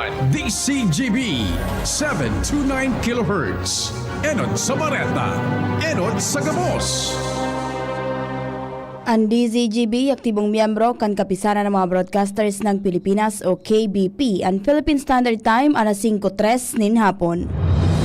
DCGB 729 kHz. Enod sa Bareta, Enod sa Gabos. Ang DZGB, aktibong miyembro kan kapisanan ng mga broadcasters ng Pilipinas o KBP, ang Philippine Standard Time, alas 5:03 nin hapon.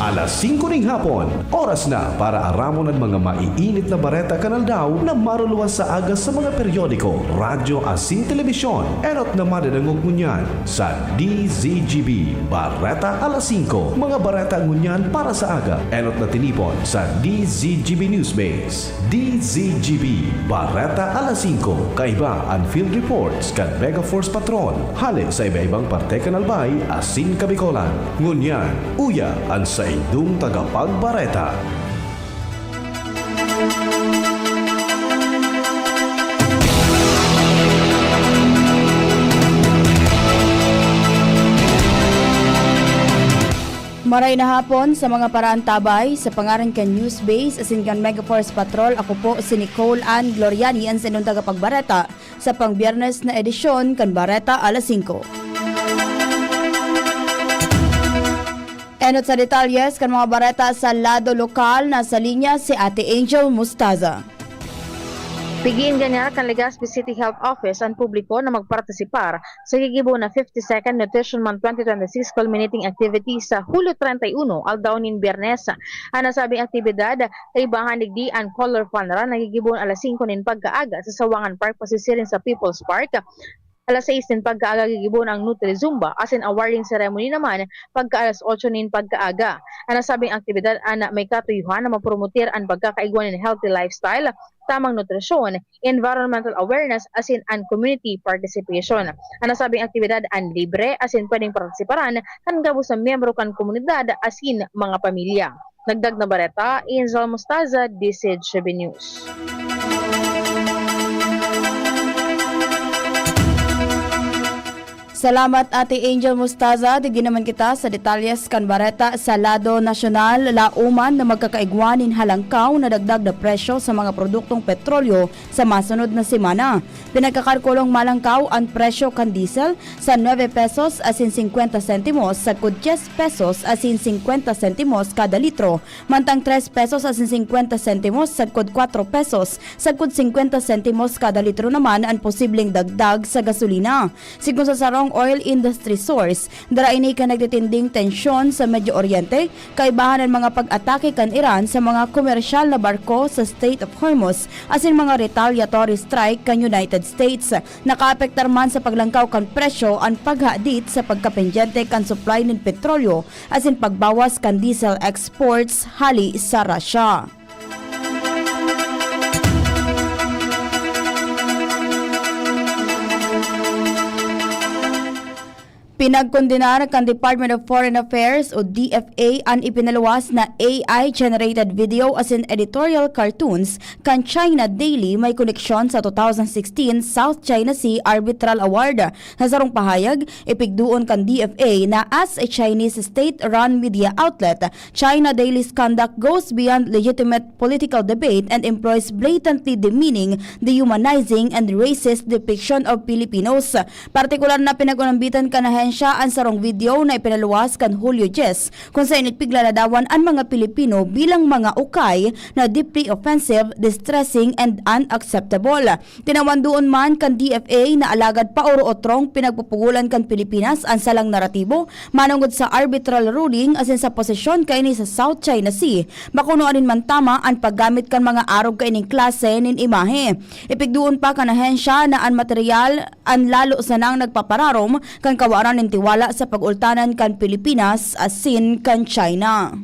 Alas 5 ng hapon, oras na para aramon ang mga maiinit na bareta kanal daw na maruluwas sa aga sa mga periodiko, radyo asin telebisyon. Erot na madanangog ngunyan sa DZGB Bareta alas 5. Mga bareta ngunyan para sa aga. Erot na tinipon sa DZGB Newsbase. DZGB Bareta alas 5. Kaiba ang field reports kan Mega Force Patrol. Hali sa iba-ibang parte kanalbay asin kabikolan. Ngunyan, uya ang sa indung tagapagbareta. Maray na hapon sa mga paraan tabay sa pangaran kan Newsbase asin kan Mega Force Patrol. Ako po si Nicole Ann Gloriani ang sinong tagapagbareta sa pangbiyernes na edisyon kan Bareta alas 5. Enot sa detalyes kan mga bareta sa lado lokal, nasa linya si Ate Angel Mustaza. Pigiin ganyan kan Legazpi City Health Office ang publiko na magpartisipar sa gigibo na 52nd Nutrition Month 2026 culminating activity sa Hulyo 31 aldaunin Biyernes. Ang nasabing aktibidad ay bahanig di ang color fun run na gigibo alas 5 nin pagkaaga sa Sawangan Park pasisirin sa People's Park. Alas 6 nin pagkaaga gigibon ang Nutri Zumba as in awarding ceremony naman pagka alas 8 nin pagkaaga. Ang nasabing aktibidad ana may katuyuhan na mapromotir ang pagkakaigwan ng healthy lifestyle, tamang nutrisyon, environmental awareness as in and community participation. Ang nasabing aktibidad ang libre as in pwedeng partisiparan kan gabo sa miyembro kan komunidad as in mga pamilya. Nagdag na bareta, Angel Mustaza, DZGB News. Salamat Ate Angel Mustaza. Digdi naman kita sa detalyes kan bareta sa lado nasyonal, lauman na magkakaigwanin halangkaw na dagdag na presyo sa mga produktong petrolyo sa masunod na semana. Pinagkakalkulong malangkaw ang presyo kan diesel sa 9 pesos asin 50 sentimos sa kud 10 pesos asin 50 sentimos kada litro, mantang 3 pesos asin 50 sentimos sa kud 4 pesos sa kud 50 sentimos kada litro naman ang posibleng dagdag sa gasolina. Sigun sa sarong oil industry source, dara ini ka nagtitinding tensyon sa Medio Oriente, kaibahan ang mga pag-atake kan Iran sa mga komersyal na barko sa Strait of Hormuz, asin mga retaliatory strike kan United States. Nakaapektar man sa paglangkaw kan presyo ang paghadit sa pagkapendyente kan supply ng petrolyo, asin pagbawas kan diesel exports hali sa Russia. Pinagkondenar kan Department of Foreign Affairs o DFA ang ipinaluwas na AI-generated video as in editorial cartoons kan China Daily may koneksyon sa 2016 South China Sea Arbitral Award. Sa sarong pahayag, ipigduon kan DFA na as a Chinese state-run media outlet, China Daily's conduct goes beyond legitimate political debate and employs blatantly demeaning, dehumanizing, and racist depiction of Filipinos. Partikular na pinag-unambitan kan ang sarong video na ipinaluwas kan Julio 10 kung saan itpigla na dawan ang mga Pilipino bilang mga ukay na deeply offensive, distressing, and unacceptable. Tinawan doon man kan DFA na alagad pa oro otrong pinagpupugulan kan Pilipinas ang salang naratibo manungod sa arbitral ruling asin sa posisyon kaini sa South China Sea. Makunoanin man tama ang paggamit kan mga arog kaining klase nin imahe. Ipigduon pa kan ahensya na ang material ang lalo sa nang nagpapararom kan kawaran ng tiwala sa pag-ultanan kan Pilipinas asin kan China.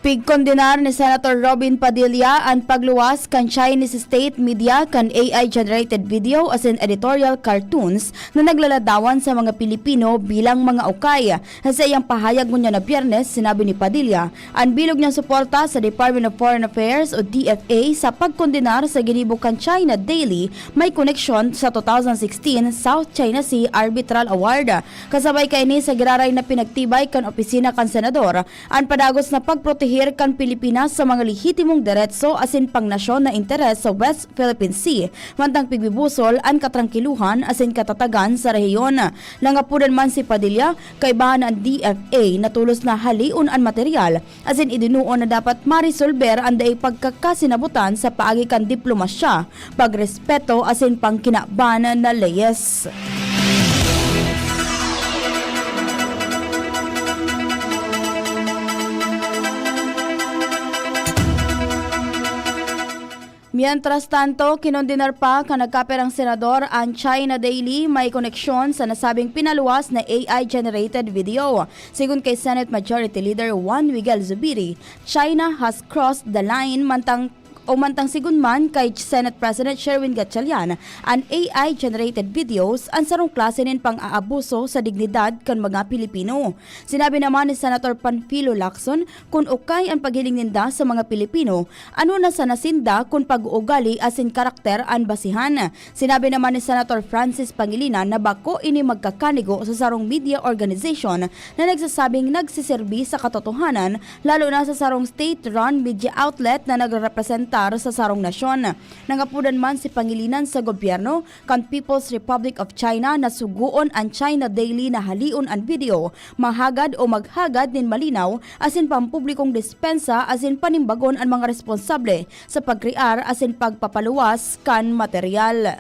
Pigkondenar ni Senator Robin Padilla ang pagluwas kan Chinese state media kan AI-generated video as in editorial cartoons na naglaladawan sa mga Pilipino bilang mga ukay. Sa iyang pahayag ngunya na Biyernes, sinabi ni Padilla, ang bilog niyang suporta sa Department of Foreign Affairs o DFA sa pagkondenar sa ginibok kan China Daily may koneksyon sa 2016 South China Sea Arbitral Award. Kasabay kaini sa giraray na pinagtibay kan opisina kan senador, ang padagos na pagprotehe pagrehir kan Pilipinas sa mga lehitimong diretso asin pangnasyon na interes sa West Philippine Sea, mantang pigbibusol ang katrangkiluhan asin katatagan sa rehiyon. Nangapunan man si Padilla, kaibahan ang DFA na tulos na haliun ang material asin idinuon na dapat marisolber ang daay pagkakasinabutan sa paagi kan diplomasya, pagrespeto asin pangkinaban na leyes. Mientras tanto, kinondinar pa ka nagkaperang senador ang China Daily may koneksyon sa nasabing pinaluwas na AI-generated video. Sigun kay Senate Majority Leader Juan Miguel Zubiri, China has crossed the line mantang sigunman kay Senate President Sherwin Gatchalian ang AI-generated videos ang sarong klase nin pang-aabuso sa dignidad kan mga Pilipino. Sinabi naman ni Senator Panfilo Lacson kung ukay ang paghiling ninda sa mga Pilipino, ano na sa nasinda kung pag-uugali asin karakter ang basihan. Sinabi naman ni Senator Francis Pangilinan na bako ini magkakanigo sa sarong media organization na nagsasabing nagsiserbi sa katotohanan lalo na sa sarong state-run media outlet na nagrepresenta sa sarong nasyon. Nangapudan man si Pangilinan sa gobyerno kan People's Republic of China na suguon ang China Daily na haliun ang video, mahagad o maghagad nin malinaw asin pampublikong dispensa asin panimbagon ang mga responsable sa pagkrear asin pagpapaluwas kan material.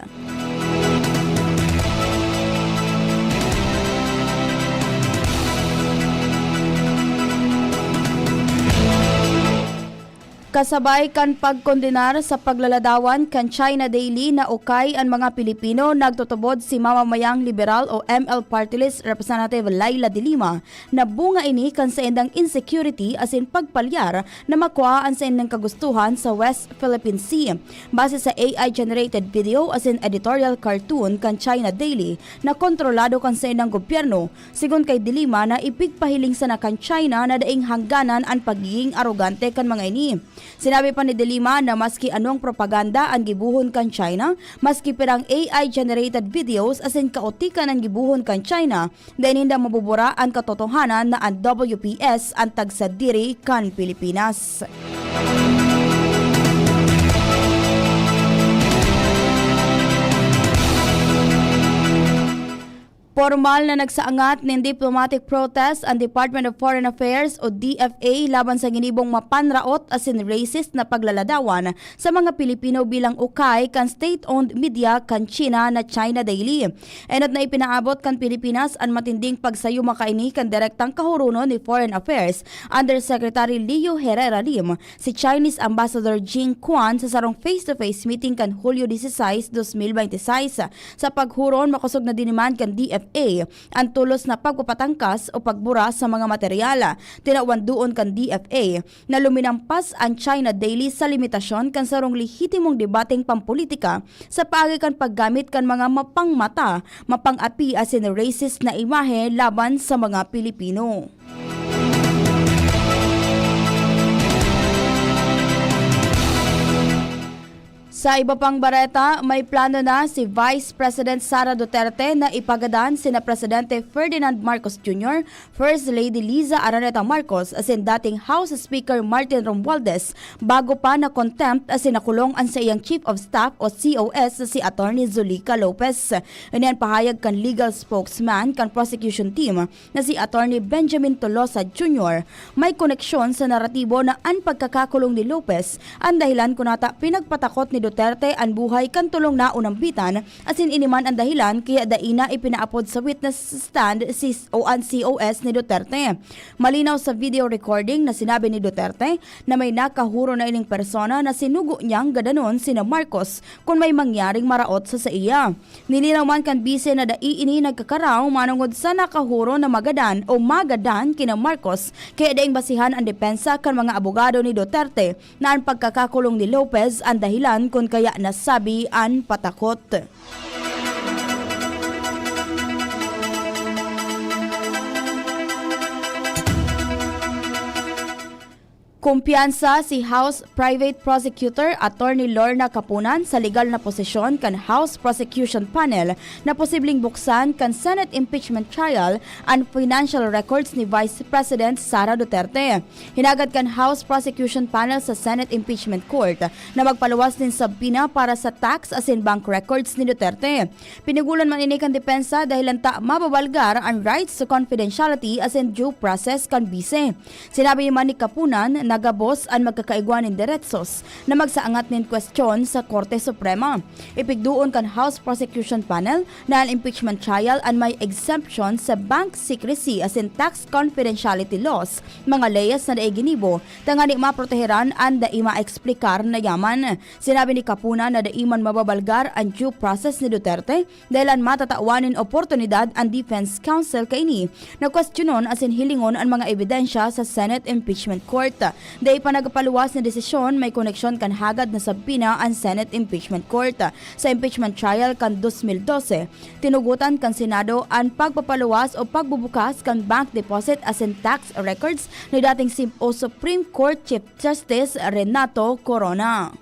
Kasabay kan pagkondenar sa paglaladawan kan China Daily na ukay ang mga Pilipino, nagtutubod si Mamamayang Liberal o ML Party List Representative Laila de Lima na bunga ini kan sa indang insecurity asin pagpalyar na makuha ang sa indang kagustuhan sa West Philippine Sea. Base sa AI-generated video asin editorial cartoon kan China Daily na kontrolado kan sa indang gobyerno, sigon kay de Lima na ipigpahiling sa na kan China na daing hangganan ang pagiging arogante kan mga ini. Sinabi pa ni De Lima na maski anong propaganda ang gibuhon kan China, maski pirang AI-generated videos asin kaotikan ang gibuhon kan China, dahil hindi mabubura ang katotohanan na ang WPS ang tagsadiri kan Pilipinas. Formal na nagsaangat ng diplomatic protest ang Department of Foreign Affairs o DFA laban sa ginibong mapanraot asin racist na paglaladawan sa mga Pilipino bilang ukay kan state-owned media kan China na China Daily. Enot na ipinaabot kan Pilipinas ang matinding pagsayo makaini kan direktang kahuruno ni Foreign Affairs Undersecretary Leo Herrera Lim, si Chinese Ambassador Jing Quan sa sarong face-to-face meeting kan Hulyo 16, 2026. Sa paghuron makusog na diniman kan DFA ang tulos na pagpapatangkas o pagbura sa mga materyala. Tinawan doon kan DFA na luminampas ang China Daily sa limitasyon kan sarong lehitimong debateng pampolitika sa paagi kan paggamit kan mga mapangmata, mapangapi asin racist na imahe laban sa mga Pilipino. Sa iba pang bareta, may plano na si Vice President Sara Duterte na ipagadan sina Presidente Ferdinand Marcos Jr., First Lady Liza Araneta Marcos asin dating House Speaker Martin Romualdez bago pa na contempt asin nakulong ang sa iyang Chief of Staff o COS si Attorney Zulica Lopez. Iniyan pahayag kan legal spokesman kan prosecution team na si Attorney Benjamin Tolosa Jr. May koneksyon sa naratibo na ang pagkakakulong ni Lopez ang dahilan kunata pinagpatakot ni Duterte ang buhay kan tulong na unambitan asin iniman ang dahilan kaya daina ipinaapod sa witness stand o ang COS ni Duterte. Malinaw sa video recording na sinabi ni Duterte na may nakahuro na ining persona na sinugo niyang gadanon sina Marcos kung may mangyaring maraot sa iya. Nilinaw man kan bise na daiini nagkakaraw manungod sa nakahuro na magadan o magadan kina Marcos kaya daing basihan ang depensa kan mga abogado ni Duterte na ang pagkakakulong ni Lopez ang dahilan kung kaya nasabi ang patakot. Kumpiyansa si House Private Prosecutor Attorney Lorna Capunan sa legal na posisyon kan House Prosecution Panel na posibleng buksan kan Senate impeachment trial and financial records ni Vice President Sara Duterte. Hinagad kan House Prosecution Panel sa Senate Impeachment Court na magpaluwas din subpoena para sa tax as in bank records ni Duterte. Pinigulan man ini kan depensa dahil lanta mababalgar ang rights to confidentiality as in due process kan bise. Sinabi man ni Capunan nagabos ang magkakaigwanin diretsos na magsaangat nin kwestiyon sa Korte Suprema. Ipigduon kan House Prosecution Panel na ang impeachment trial ang may exemption sa bank secrecy as in tax confidentiality laws, mga leyes na daiginibo, tangani maproteheran ang daima eksplikar na yaman. Sinabi ni Capuna na daiman mababalgar ang due process ni Duterte dahil ang matatawanin oportunidad ang Defense Counsel kaini na kwestiyonon as in hilingon ang mga ebidensya sa Senate Impeachment Court. Dahil pa nagpaluwas na desisyon may koneksyon kan hagad na subpoena ang Senate Impeachment Court. Sa impeachment trial kan 2012, tinugutan kan Senado ang pagpapaluwas o pagbubukas kan bank deposit as in tax records ni dating Supreme Court Chief Justice Renato Corona.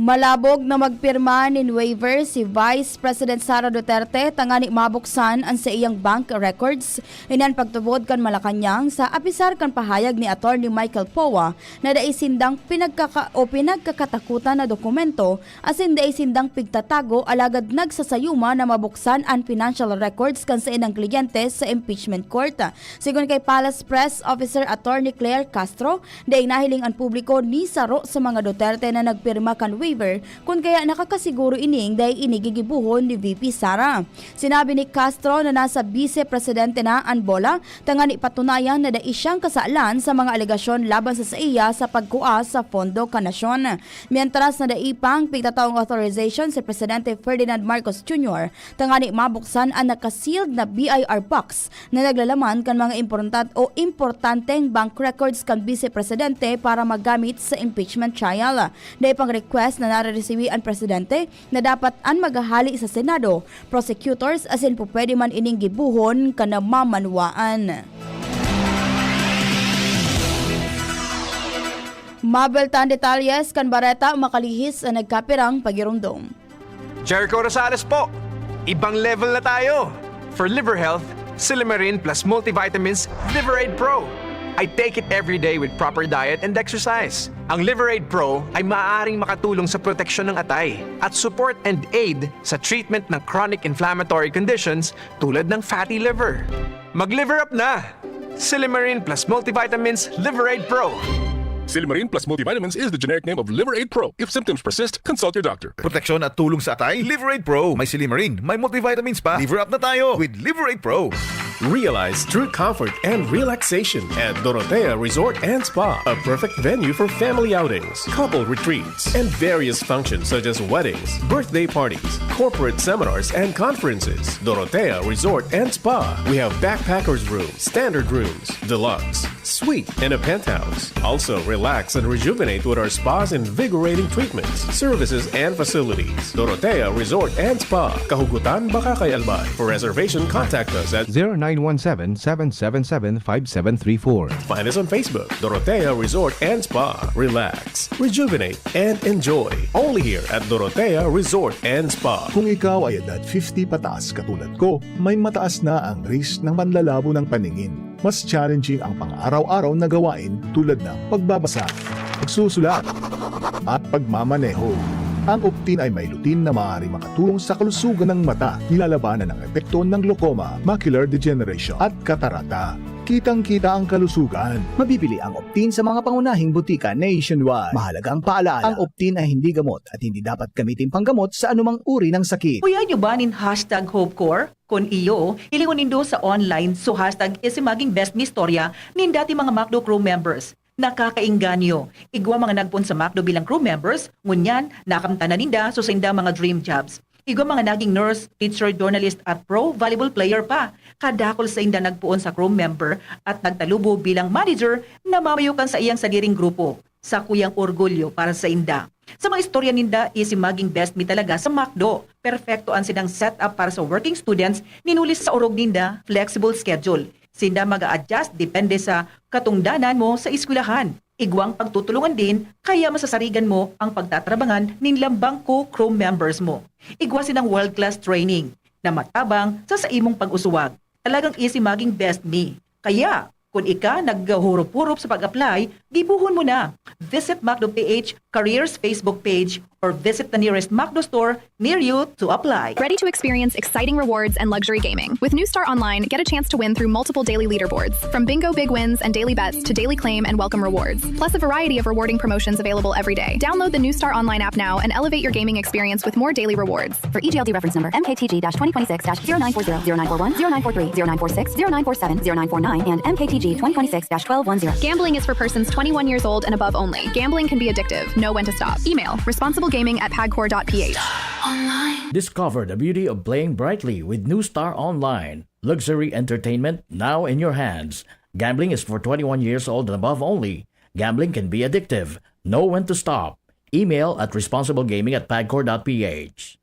Malabog na magpirma nin waiver si Vice President Sara Duterte tangani mabuksan ang sa iyang bank records. Inan pagtubod kan Malacañang sa apisar kan pahayag ni Attorney Michael Powa na daisindang pinagkakatakutan na dokumento asin daisindang pigtatago alagad nagsasayuma na mabuksan ang financial records kan sa inang kliyente sa impeachment court. Sigon kay Palace Press Officer Attorney Claire Castro, day nahiling ang publiko ni saro sa mga Duterte na nagpirma kan waiver kung kaya nakakasiguro ining dahil inigigibuhon ni VP Sara. Sinabi ni Castro na nasa Vice Presidente na ang bola tangani patunayan na dai siyang kasaalan sa mga alegasyon laban sa iya sa pagkuas sa Pondo Kanasyon. Mientras na daipang pigtataong authorization si Presidente Ferdinand Marcos Jr. tangani mabuksan ang nakasealed na BIR box na naglalaman kan mga importanteng bank records kan Vice Presidente para magamit sa impeachment trial. Dahil pang request na nare-resibi ang Presidente na dapat ang maghahali sa Senado, prosecutors asin po pwede man ining gibuhon kana mamanwaan. Mabeltan detalyes kan Bareta makalihis ang nagkapirang pagirumdom. Jericho Rosales po, ibang level na tayo. For liver health, Silimarin plus multivitamins Liverade Pro. I take it every day with proper diet and exercise. Ang Liverade Pro ay maaaring makatulong sa proteksyon ng atay at support and aid sa treatment ng chronic inflammatory conditions tulad ng fatty liver. Mag-liver up na! Silimarin plus multivitamins Liverade Pro. Silimarin plus multivitamins is the generic name of Liverade Pro. If symptoms persist, consult your doctor. Proteksyon at tulong sa atay, Liverade Pro. May Silimarin, may multivitamins pa. Liver up na tayo with Liverade Pro. Realize true comfort and relaxation at Dorotea Resort and Spa, a perfect venue for family outings, couple retreats, and various functions such as weddings, birthday parties, corporate seminars, and conferences. Dorotea Resort and Spa. We have backpackers rooms, standard rooms, deluxe, suite, and a penthouse. Also, relax and rejuvenate with our spa's invigorating treatments, services, and facilities. Dorotea Resort and Spa, Kahugutan, Bakakay, Albay. For reservation, contact us at 0917-777-5734. Find us on Facebook, Dorotea Resort and Spa. Relax, rejuvenate, and enjoy. Only here at Dorotea Resort and Spa. Kung ikaw ay edad 50 pataas katulad ko, may mataas na ang risk ng panlalabo ng paningin. Mas challenging ang pang-araw-araw na gawain tulad ng pagbabasa, pagsusulat, at pagmamaneho. Ang Optin ay may lutin na maaaring makatulong sa kalusugan ng mata, nilalabanan ng epekto ng glaucoma, macular degeneration at katarata. Kitang-kita ang kalusugan. Mabibili ang Optin sa mga pangunahing butika nationwide. Mahalagang paalala, ang Optin ay hindi gamot at hindi dapat gamitin panggamot sa anumang uri ng sakit. Kuya nyo ba nin #HopeCore? Kung iyo, ilingon nindo sa online so #maging best mi storya nin dati mga MacDo crew members. Nakakainganyo. Igwa mga nagpun sa MacDo bilang crew members, ngunyan, nakamtanan ninda so sa inda mga dream jobs. Igwa mga naging nurse, teacher, journalist at pro volleyball player pa. Kadakol sa inda nagpuon sa crew member at nagtalubo bilang manager na mamayukan sa iyang saliring grupo. Sa kuyang orgulyo para sa inda. Sa mga istorya ninda, isi maging best me talaga sa MacDo. Perfecto ang sinang setup para sa working students, ninulis sa urog ninda, flexible schedule. Sinda mag-a-adjust depende sa katungdanan mo sa eskwelahan. Igwang pagtutulungan din, kaya masasarigan mo ang pagtatrabangan nilang bangko crew members mo. Igwa sinang world-class training na matabang sa imong pag-usuwag. Talagang easy maging best me. Kaya, kung ika naghurup-hurup sa pag-apply, gibuhon mo na. Visit MacDo PH Careers Facebook page or visit the nearest MacDo store near you to apply. Ready to experience exciting rewards and luxury gaming? With New Star Online, get a chance to win through multiple daily leaderboards, from bingo big wins and daily bets to daily claim and welcome rewards, plus a variety of rewarding promotions available every day. Download the New Star Online app now and elevate your gaming experience with more daily rewards. For EGLD reference number MKTG-2026-0940, 0941, 0943, 0946, 0947, 0949, and MKTG 2026-1210. Gambling is for persons 21 years old and above only. Gambling can be addictive. Know when to stop. Email responsiblegaming@pagcor.ph. Discover the beauty of playing brightly with New Star Online. Luxury entertainment now in your hands. Gambling is for 21 years old and above only. Gambling can be addictive. Know when to stop. Email at responsiblegaming@pagcor.ph.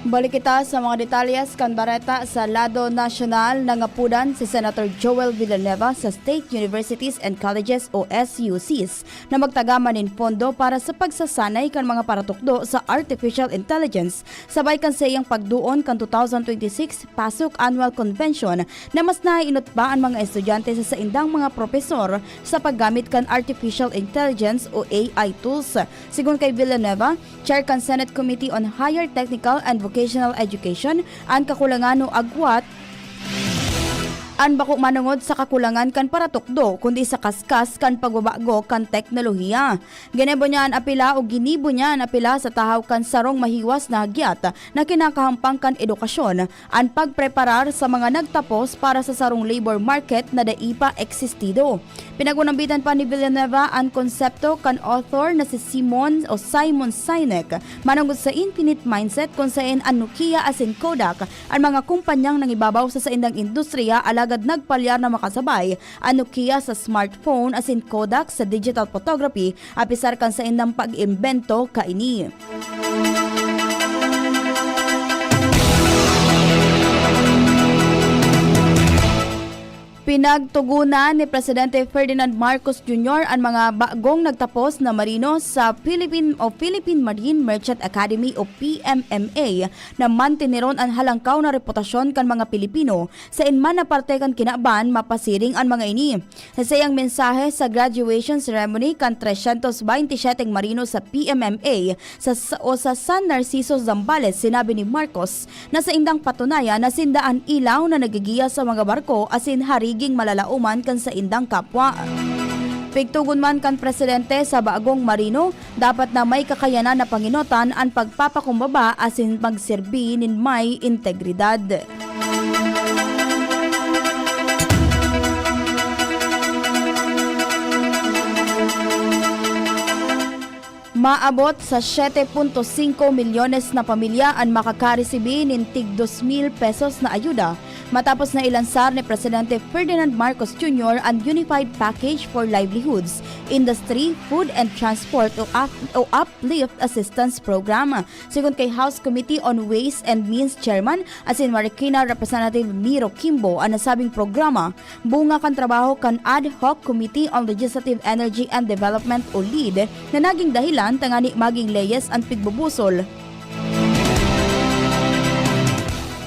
Balik kita sa mga detalyes kan bareta sa lado nasyonal nangapudan si Senator Joel Villanueva sa State Universities and Colleges o SUCs na magtagaman in pondo para sa pagsasanay kan mga paratukdo sa artificial intelligence sabay kan sa iyang pagduon kan 2026 Pasok Annual Convention na mas naiinot ba ang mga estudyante sa indang mga profesor sa paggamit kan artificial intelligence o AI tools. Sigun kay Villanueva, Chair kan Senate Committee on Higher Technical and Vocational Education, ang kakulangan o agwat an bako manungod sa kakulangan kan paratukdo kundi sa kaskas kan pagbabago kan teknolohiya. Ginebo niya ang apila o ginibo niya ang apila sa tahaw kan sarong mahiwas na hagyat na kinakahampang kan edukasyon ang pagpreparar sa mga nagtapos para sa sarong labor market na daipa existido. Pinagunambitan pa ni Villanueva ang konsepto kan author na si Simon Sinek manungod sa infinite mindset kung saan ang Nokia asin Kodak ang mga kumpanyang nangibabaw sa indang industriya alagad nagpalyar na makasabay ang Nokia sa smartphone asin Kodak sa digital photography apisar kan sa indang pag-imbento kaini. Pinagtugunan ni Presidente Ferdinand Marcos Jr. ang mga bagong nagtapos na marino sa Philippine Marine Merchant Academy o PMMA na mantiniron ang halangkaw na reputasyon kan mga Pilipino sa inman na parte kan kinaban mapasiring ang mga ini. Sa iyang mensahe sa graduation ceremony kan 327 marino sa PMMA sa San Narciso, Zambales, sinabi ni Marcos na sa indang patunayan na sindaan ilaw na nagigiya sa mga barko asin hariging malalauman kan sa indang kapwa. Pigtugon man kan presidente sa bagong marino, dapat na may kakayanan na panginotan ang pagpapakumbaba asin magserbi nin may integridad. Maabot sa 7.5 milyones na pamilya ang makakaresibi nin tig 2,000 pesos na ayuda matapos na ilansar ni Presidente Ferdinand Marcos Jr. ang Unified Package for Livelihoods, Industry, Food and Transport o Uplift Assistance Program. Sigon kay House Committee on Ways and Means Chairman asin Marikina Representative Miro Kimbo, ang nasabing programa bunga kan trabaho kan Ad Hoc Committee on Legislative Energy and Development o LEAD na naging dahilan tangani maging leyes ang pigbubusol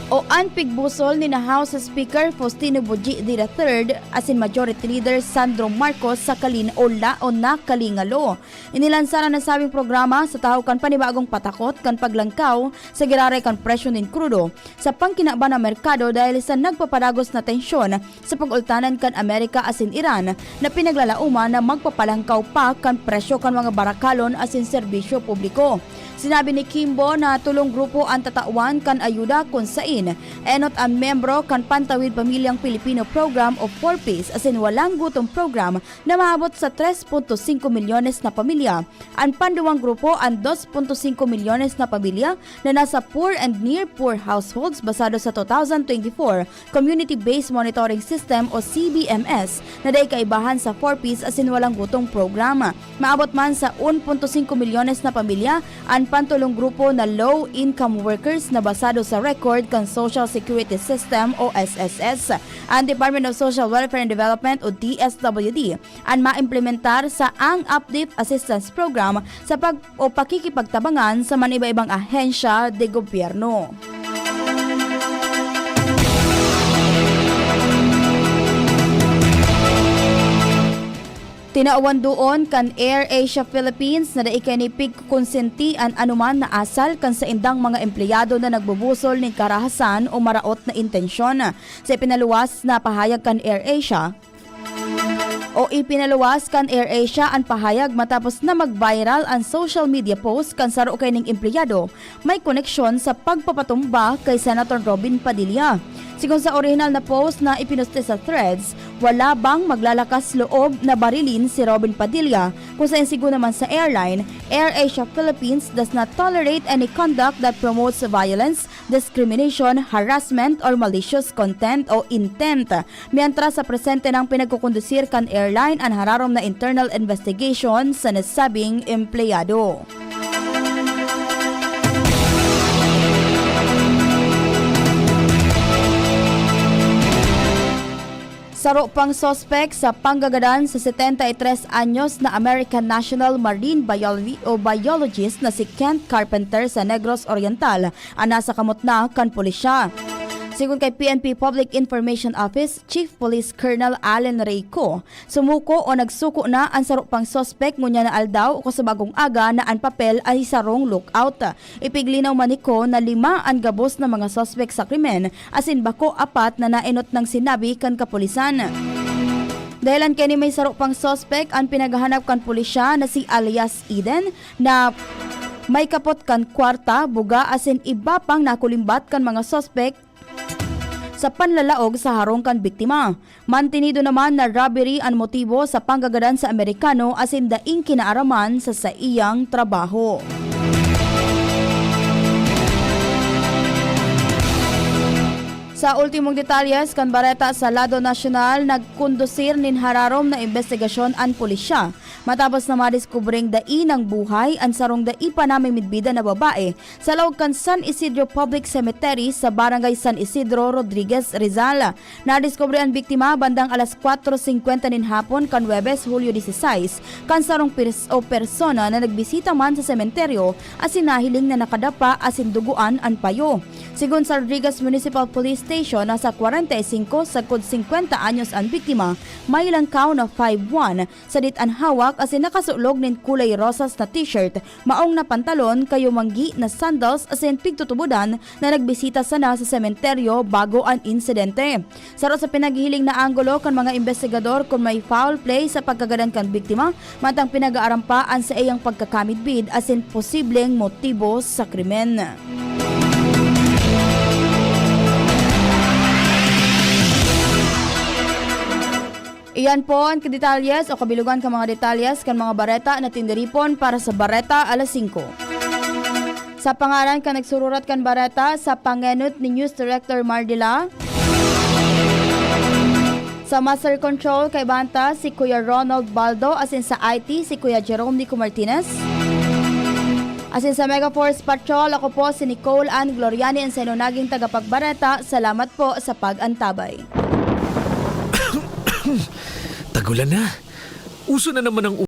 o ang pigbusol ni na House Speaker Faustino Boji III asin Majority Leader Sandro Marcos sa nakalingalo. Inilansara na sabing programa sa tahaw kan panibagong patakot kan paglangkaw sa giraray kan presyo nin krudo sa pangkinaba na merkado dahil sa nagpapadagos na tensyon sa pag-ultanan kan Amerika asin Iran na pinaglalauman na magpapalangkaw pa kan presyo kan mga barakalon asin serbisyo publiko. Sinabi ni Kimbo na tulong grupo ang tatawan kan ayuda kung sain Enot ang membro kan Pantawid Pamilyang Pilipino Program o 4Ps asin walang gutom program na maabot sa 3.5 milyones na pamilya. Ang panduwang grupo ang 2.5 milyones na pamilya na nasa poor and near poor households basado sa 2024 Community-Based Monitoring System o CBMS na day kaibahan sa 4Ps asin walang gutong programa. Maabot man sa 1.5 milyones na pamilya ang pantulong grupo na low-income workers na basado sa record kan Social Security System o SSS. Ang Department of Social Welfare and Development o DSWD ang maimplementar sa ang Update Assistance Program sa pakikipagtabangan sa maniba-ibang ahensya de gobyerno. Tinaawan doon kan Air Asia Philippines na daikanipig konsenti an anuman na asal kan sa indang mga empleyado na nagbubusol ng karahasan o maraot na intensyon. Sa ipinaluwas na pahayag kan Air Asia, ipinaluwas kan Air Asia ang pahayag matapos na mag-viral ang social media post kan saro kay ning empleyado may koneksyon sa pagpapatumba kay Senator Robin Padilla. Sigon sa original na post na ipinuste sa Threads, wala bang maglalakas loob na barilin si Robin Padilla kung saan sigo naman sa airline, Air Asia Philippines does not tolerate any conduct that promotes violence, discrimination, harassment, or malicious content o intent. Mientras sa presente ng pinagkukondusir kan airline ang hararom na internal investigation sa nasabing empleyado. Saro pang sospek sa panggagadan sa 73 anyos na American National Marine Biologist na si Kent Carpenter sa Negros Oriental ang nasa kamot na kan pulisya. Sigun kay PNP Public Information Office Chief Police Colonel Allen Reyco, sumuko o nagsuko na ang saro pang sospek ngunya na aldaw o sa bagong aga na ang papel ay sarong lookout. Ipiglinaw maniko na 5 ang gabos na mga sospek sa krimen asin bako 4 na nainot ng sinabi kan kapulisan. Dahilan kay ni may saro pang sospek ang pinaghahanap kan pulisya na si alias Eden na may kapot kan kwarta, buga asin iba pang nakulimbat kan mga sospek sa panlalaog sa harong kan biktima. Mantinido naman na robbery ang motibo sa panggagadan sa Amerikano asin daing kinaaraman sa iyang trabaho. Sa ultimong detalyes kan bareta sa lado nasyonal, nagkondusir nin hararom na investigasyon ang pulisya matapos na madiskubring dai ng buhay ang sarong dai pa naming midbida na babae sa loob kan San Isidro Public Cemetery sa Barangay San Isidro, Rodriguez, Rizal. Nadiskubre ang biktima bandang alas 4:50 nin hapon kan Huwebes, Hulyo 16 kan sarong persona na nagbisita man sa sementeryo asin nahiling na nakadapa asin duguan ang payo. Sigun sa Rodriguez Municipal Police Station, nasa 45 sagkod 50 anyos ang biktima, may langkaw na 5'1", sadit ang hawak asin nakasulog nin kulay rosas na t-shirt, maong na pantalon kayo manggi na sandals asin pigtutubudan na nagbisita sana sa sementeryo bago ang insidente. Saro sa pinaghihiling na anggulo kan mga investigador kung may foul play sa pagkagadan kan biktima, matang pinag-aarampaan sa iyang pagkakamidbid asin posibleng motibo sa krimen. Iyan po ang kadetalyes o kabilugan ka mga detalyes kan mga bareta na tindiripon para sa Bareta alas 5. Sa pangalan ka nagsururat kan bareta sa pangenut ni News Director Mardila. Sa Master Control kay Banta si Kuya Ronald Baldo asin sa IT si Kuya Jerome Nico Martinez. Asin sa Mega Force Patrol ako po si Nicole Ann Gloriani ang senunaging tagapagbareta. Salamat po sa pag-antabay. Tagulan na. Uso na naman ang